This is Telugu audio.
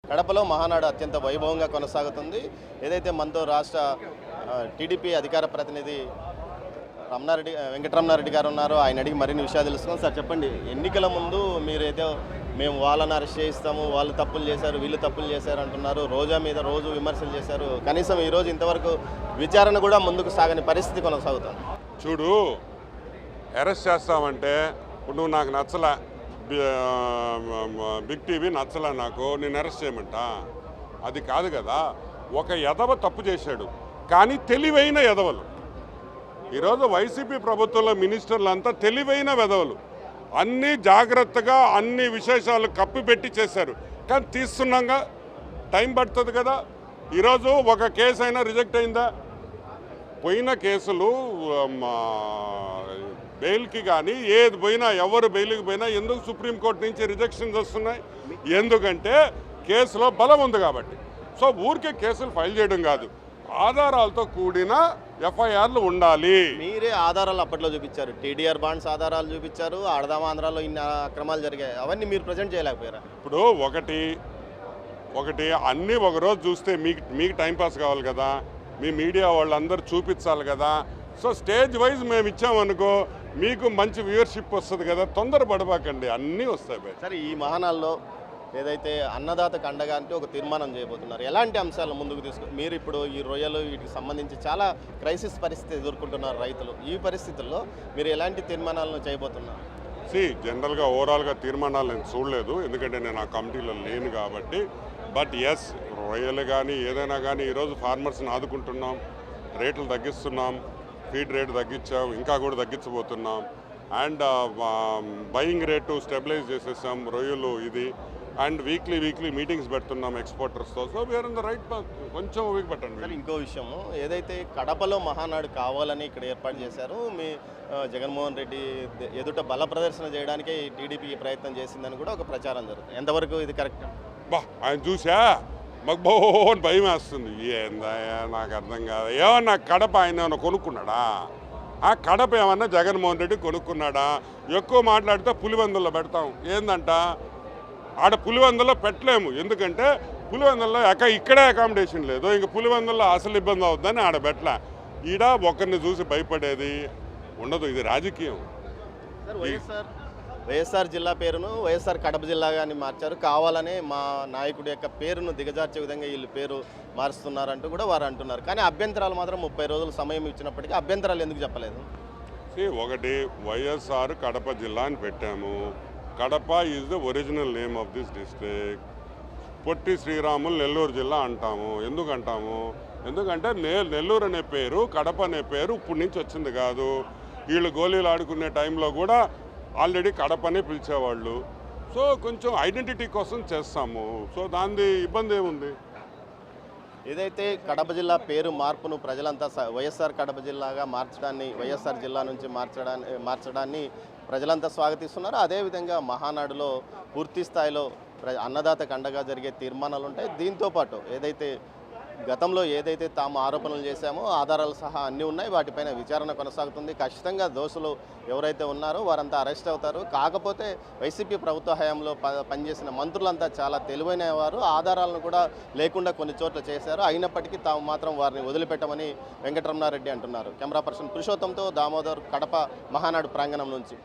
కడపలో మహానాడు అత్యంత వైభవంగా కొనసాగుతుంది. ఏదైతే మనతో రాష్ట్ర టీడీపీ అధికార ప్రతినిధి వెంకటరమణారెడ్డి గారు ఉన్నారో ఆయన అడిగి మరిన్ని విషయాలు తెలుసుకున్నాం. సార్ చెప్పండి, ఎన్నికల ముందు మీరైతే మేము వాళ్ళని అరెస్ట్ చేయిస్తాము, వాళ్ళు తప్పులు చేశారు, వీళ్ళు తప్పులు చేశారు అంటున్నారు. రోజా మీద రోజు విమర్శలు చేశారు. కనీసం ఈరోజు ఇంతవరకు విచారణ కూడా ముందుకు సాగని పరిస్థితి కొనసాగుతుంది. చూడు, అరెస్ట్ చేస్తామంటే ఇప్పుడు నువ్వు నాకు నచ్చలే, బిగ్ టీవీ నచ్చలే, నాకు నేను అరెస్ట్ చేయమంట, అది కాదు కదా. ఒక ఎదవ తప్పు చేశాడు, కానీ తెలివైన ఎదవలు. ఈరోజు వైసీపీ ప్రభుత్వంలో మినిస్టర్లు అంతా తెలివైన వెధవలు, అన్నీ జాగ్రత్తగా అన్ని విశేషాలు కప్పిపెట్టి చేశారు. కానీ తీస్తున్నాగా టైం పడుతుంది కదా. ఈరోజు ఒక కేసు అయినా రిజెక్ట్ అయిందా? పోయిన కేసులు బెయిల్కి కానీ ఏది పోయినా, ఎవరు బెయిల్కి పోయినా ఎందుకు సుప్రీంకోర్టు నుంచి రిజెక్షన్స్ వస్తున్నాయి? ఎందుకంటే కేసులో బలం ఉంది కాబట్టి. సో ఊరికే కేసులు ఫైల్ చేయడం కాదు, ఆధారాలతో కూడిన ఎఫ్ఐఆర్లు ఉండాలి. మీరే ఆధారాలు అప్పట్లో చూపించారు, టీడీఆర్ బాండ్స్ ఆధారాలు చూపించారు, ఆడదామాంధ్రాలో ఇన్ని అక్రమాలు జరిగాయి, అవన్నీ మీరు ప్రజెంట్ చేయలేకపోయారా? ఇప్పుడు ఒకటి అన్నీ ఒకరోజు చూస్తే మీకు టైంపాస్ కావాలి కదా, మీ మీడియా వాళ్ళందరూ చూపించాలి కదా. సో స్టేజ్ వైజ్ మేము ఇచ్చామనుకో మీకు మంచి వ్యూవర్షిప్ వస్తుంది కదా. తొందరపడబాకండి, అన్నీ వస్తాయి. సరే, ఈ మహానాల్లో ఏదైతే అన్నదాతకు అండగా అంటే ఒక తీర్మానం చేయబోతున్నారు, ఎలాంటి అంశాలను ముందుకు తీసుకుని మీరు ఇప్పుడు ఈ రొయ్యలు వీటికి సంబంధించి చాలా క్రైసిస్ పరిస్థితి ఎదుర్కొంటున్నారు రైతులు, ఈ పరిస్థితుల్లో మీరు ఎలాంటి తీర్మానాలను చేయబోతున్నారు? జనరల్గా ఓవరాల్గా తీర్మానాలు నేను చూడలేదు, ఎందుకంటే నేను ఆ కమిటీలో లేను కాబట్టి. బట్ ఎస్, రొయ్యలు కానీ ఏదైనా కానీ ఈరోజు ఫార్మర్స్ని ఆదుకుంటున్నాం, రేట్లు తగ్గిస్తున్నాం, ఫీడ్ రేటు తగ్గించాం, ఇంకా కూడా తగ్గించబోతున్నాం. అండ్ బయింగ్ రేటు స్టెబిలైజ్ చేసేసాం రొయ్యలు ఇది. అండ్ వీక్లీ మీటింగ్స్ పెడుతున్నాం ఎక్స్పోర్టర్స్తో. So we're in the right path. కొంచెం వీక్ పెట్టండి. ఇంకో విషయము, ఏదైతే కడపలో మహానాడు కావాలని ఇక్కడ ఏర్పాటు చేశారు, మీ జగన్మోహన్ రెడ్డి ఎదుట బల ప్రదర్శన చేయడానికి టీడీపీ ప్రయత్నం చేసిందని కూడా ఒక ప్రచారం జరుగుతుంది. ఎంతవరకు ఇది కరెక్ట్? ఆయన చూసా మాకు బోన్ భయం వేస్తుంది. ఏందా నాకు అర్థం కాదు. ఏమన్నా కడప ఆయన ఏమన్నా కొనుక్కున్నాడా? ఆ కడప ఏమన్నా జగన్మోహన్ రెడ్డి కొనుక్కున్నాడా? ఎక్కువ మాట్లాడితే పులివెందుల్లో పెడతాం. ఏందంట, ఆడ పులివెందుల్లో పెట్టలేము, ఎందుకంటే పులివెందుల్లో ఇక్కడే అకామిడేషన్ లేదు. ఇంక పులివెందుల్లో అసలు ఇబ్బంది అవుతుందని ఆడ పెట్టలే. ఈడ ఒకరిని చూసి భయపడేది ఉండదు, ఇది రాజకీయం. వైఎస్ఆర్ జిల్లా పేరును వైఎస్ఆర్ కడప జిల్లాగాని మార్చారు, కావాలని మా నాయకుడి యొక్క పేరును దిగజార్చే విధంగా వీళ్ళు పేరు మారుస్తున్నారంటూ కూడా వారు అంటున్నారు. కానీ అభ్యంతరాలు మాత్రం 30 రోజులు సమయం ఇచ్చినప్పటికీ అభ్యంతరాలు ఎందుకు చెప్పలేదు? ఒకటి, వైఎస్ఆర్ కడప జిల్లా అని పెట్టాము. Kadapa is the original name of this district. Potti Sriramulu Nellore జిల్లా అంటాము. ఎందుకు అంటాము? ఎందుకంటే నెల్లూరు అనే పేరు, కడప అనే పేరు ఇప్పటి నుంచి వచ్చింది కాదు. వీళ్ళు గోళీలు ఆడుకునే టైంలో కూడా ఆల్రెడీ కడపనే పిలిచేవాళ్ళు. సో కొంచెం ఐడెంటిటీ కోసం చేస్తాము. సో దాని ఇబ్బంది ఏముంది? ఏదైతే కడప జిల్లా పేరు మార్పును ప్రజలంతా వైఎస్ఆర్ కడప జిల్లాగా మార్చడాన్ని, వైఎస్ఆర్ జిల్లా నుంచి మార్చడాన్ని ప్రజలంతా స్వాగతిస్తున్నారు. అదేవిధంగా మహానాడులో పూర్తి స్థాయిలో అన్నదాతకు అండగా జరిగే తీర్మానాలు ఉంటాయి. దీంతోపాటు గతంలో ఏదైతే తాము ఆరోపణలు చేశామో ఆధారాలు సహా అన్నీ ఉన్నాయి, వాటిపైన విచారణ కొనసాగుతుంది. ఖచ్చితంగా దోషులు ఎవరైతే ఉన్నారో వారంతా అరెస్ట్ అవుతారు. కాకపోతే వైసీపీ ప్రభుత్వ హయాంలో పనిచేసిన మంత్రులంతా చాలా తెలివైన వారు, ఆధారాలను కూడా లేకుండా కొన్ని చోట్ల చేశారు. అయినప్పటికీ తాము మాత్రం వారిని వదిలిపెట్టమని వెంకటరమణారెడ్డి అంటున్నారు. కెమెరా పర్సన్ పురుషోత్తంతో దామోదర్, కడప మహానాడు ప్రాంగణం నుంచి.